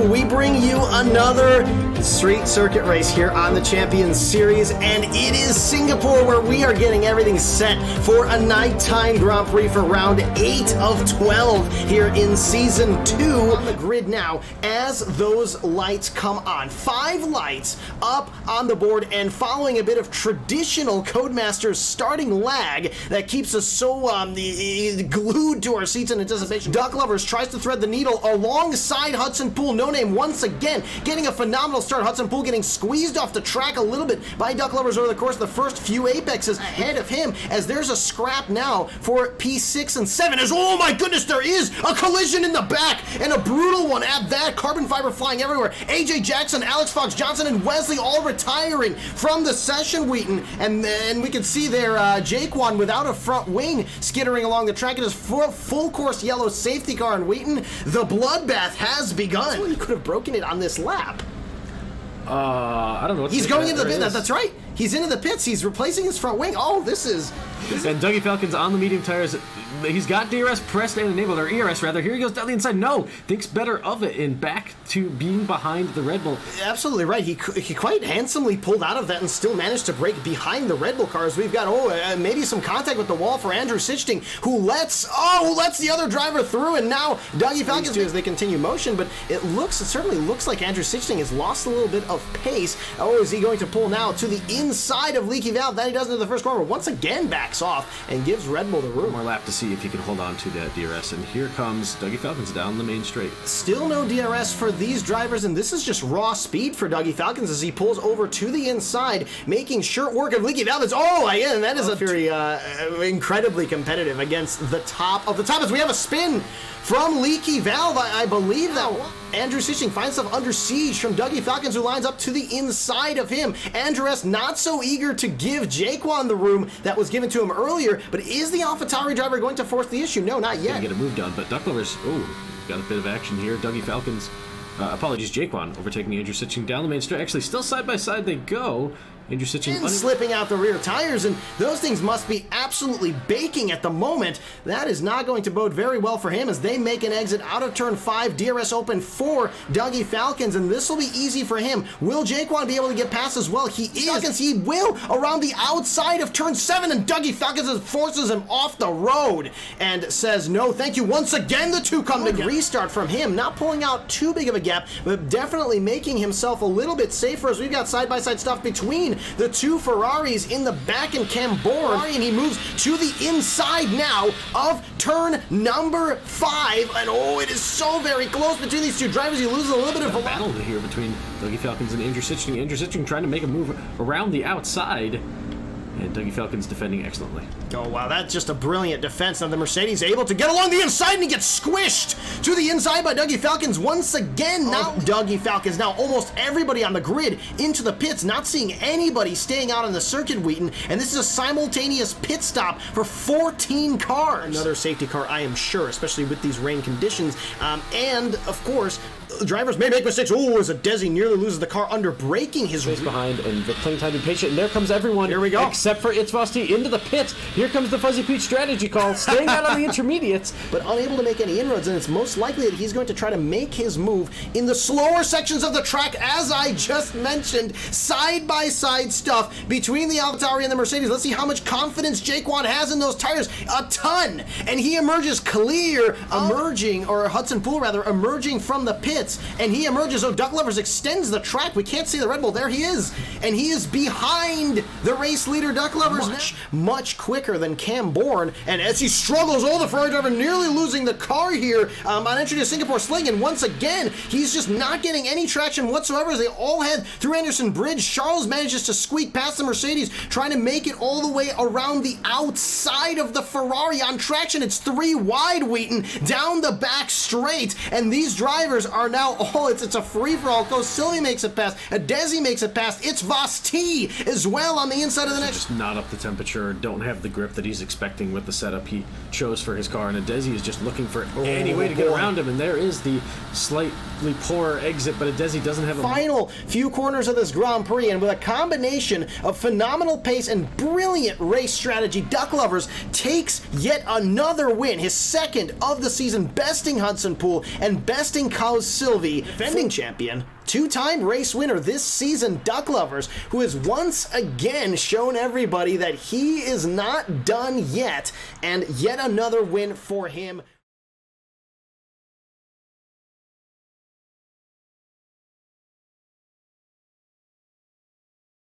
we bring you another street circuit race here on the Champions Series, and it is Singapore where we are getting everything set for a nighttime Grand Prix for round 8 of 12 here in Season 2. On the grid now as those lights come on. 5 lights up on the board, and following a bit of traditional Codemasters starting lag that keeps us so glued to our seats in anticipation, DuckLovers tries to thread the needle alongside Hudson Poole. NoName once again getting a phenomenal start. Hudson Poole getting squeezed off the track a little bit by DuckLovers over the course of the first few apexes ahead of him, as there's a scrap now for P6 and 7 as, oh my goodness, there is a collision in the back, and a brutal one at that. Carbon fiber flying everywhere. AJ Jackson, Alex Fox Johnson, and Wesley all retiring from the session, Wheaton, and then we can see there Jaquan without a front wing skittering along the track. It is full course yellow safety car, and Wheaton, the bloodbath has begun. Well, he could have broken it on this lap. I don't know what he's going into the pits. That's right. He's into the pits. He's replacing his front wing. Oh, this is... And Dougie Falcon's on the medium tires. He's got DRS pressed and enabled, or ERS rather. Here he goes down the inside. No, thinks better of it and back to being behind the Red Bull. Absolutely right. He quite handsomely pulled out of that and still managed to break behind the Red Bull cars. We've got maybe some contact with the wall for Andrew Sichting, who lets the other driver through, and now Dougie Falcon's do as they continue motion. But it certainly looks like Andrew Sichting has lost a little bit of pace. Oh, is he going to pull now to the inside of Leaky Valve? That he does into the first corner. Once again backs off and gives Red Bull the room. One more lap to see if he can hold on to that DRS, and here comes Dougie Falcons down the main straight. Still no DRS for these drivers, and this is just raw speed for Dougie Falcons as he pulls over to the inside, making short work of Leaky Valve. And that is a very incredibly competitive against the top of the top, as we have a spin from Leaky Valve. I believe that Andrew Sichting finds himself under siege from Dougie Falcons, who lines up to the inside of him. Andrew S. not so eager to give Jaquan the room that was given to him earlier, but is the AlphaTauri driver going to force the issue? No, not yet. Gonna get a move done, but DuckLovers, got a bit of action here. Dougie Falcons, Jaquan overtaking Andrew Sichting down the main straight. Actually, still side by side they go. Andrew Sichting slipping out the rear tires, and those things must be absolutely baking at the moment. That is not going to bode very well for him as they make an exit out of turn 5. DRS open for Dougie Falcons, and this will be easy for him. Will Jaquan be able to get past as well? He is. He will around the outside of turn 7, and Dougie Falcons forces him off the road and says no thank you. Once again, the two come together. Restart from him, not pulling out too big of a gap, but definitely making himself a little bit safer as we've got side-by-side stuff between the two Ferraris in the back and Camborne, and he moves to the inside now of turn number 5, and it is so very close between these two drivers. He loses a little bit of a battle here between Dougie Falcons and Andrew Sichting. Andrew Sichting trying to make a move around the outside, and Dougie Falcons defending excellently. Oh, wow, that's just a brilliant defense. Now the Mercedes able to get along the inside, and he gets squished to the inside by Dougie Falcons once again. Now Dougie Falcons, now almost everybody on the grid into the pits, not seeing anybody staying out on the circuit, Wheaton, and this is a simultaneous pit stop for 14 cars. Another safety car, I am sure, especially with these rain conditions, and of course, drivers may make mistakes. As Adezi nearly loses the car under braking his race behind, and the playing time to be patient. And there comes everyone. Here we go. Except for It's Vosti into the pits. Here comes the Fuzzy Peach strategy call, staying out on the intermediates, but unable to make any inroads. And it's most likely that he's going to try to make his move in the slower sections of the track, as I just mentioned. Side by side stuff between the AlphaTauri and the Mercedes. Let's see how much confidence Jaquan has in those tires. A ton, and he emerges clear, Hudson Poole rather, emerging from the pits. And he emerges. DuckLovers extends the track. We can't see the Red Bull. There he is. And he is behind the race leader, DuckLovers. Much quicker than Camborne. And as he struggles, the Ferrari driver nearly losing the car here on entry to Singapore Sling. And once again, he's just not getting any traction whatsoever as they all head through Anderson Bridge. Charles manages to squeak past the Mercedes, trying to make it all the way around the outside of the Ferrari on traction. It's 3 wide, Wheaton, down the back straight. And these drivers are now it's a free-for-all. Sylvie makes it past. Adezi makes it past. It's Vosti as well on the inside of the next. Just not up the temperature, don't have the grip that he's expecting with the setup he chose for his car, and Adezi is just looking for any way to get around him, and there is the slightly poor exit, but Adezi doesn't have a final few corners of this Grand Prix, and with a combination of phenomenal pace and brilliant race strategy, DuckLovers takes yet another win, his second of the season, besting Hudson Poole and besting Cow's Sylvie, defending champion, two-time race winner this season, DuckLovers, who has once again shown everybody that he is not done yet, and yet another win for him.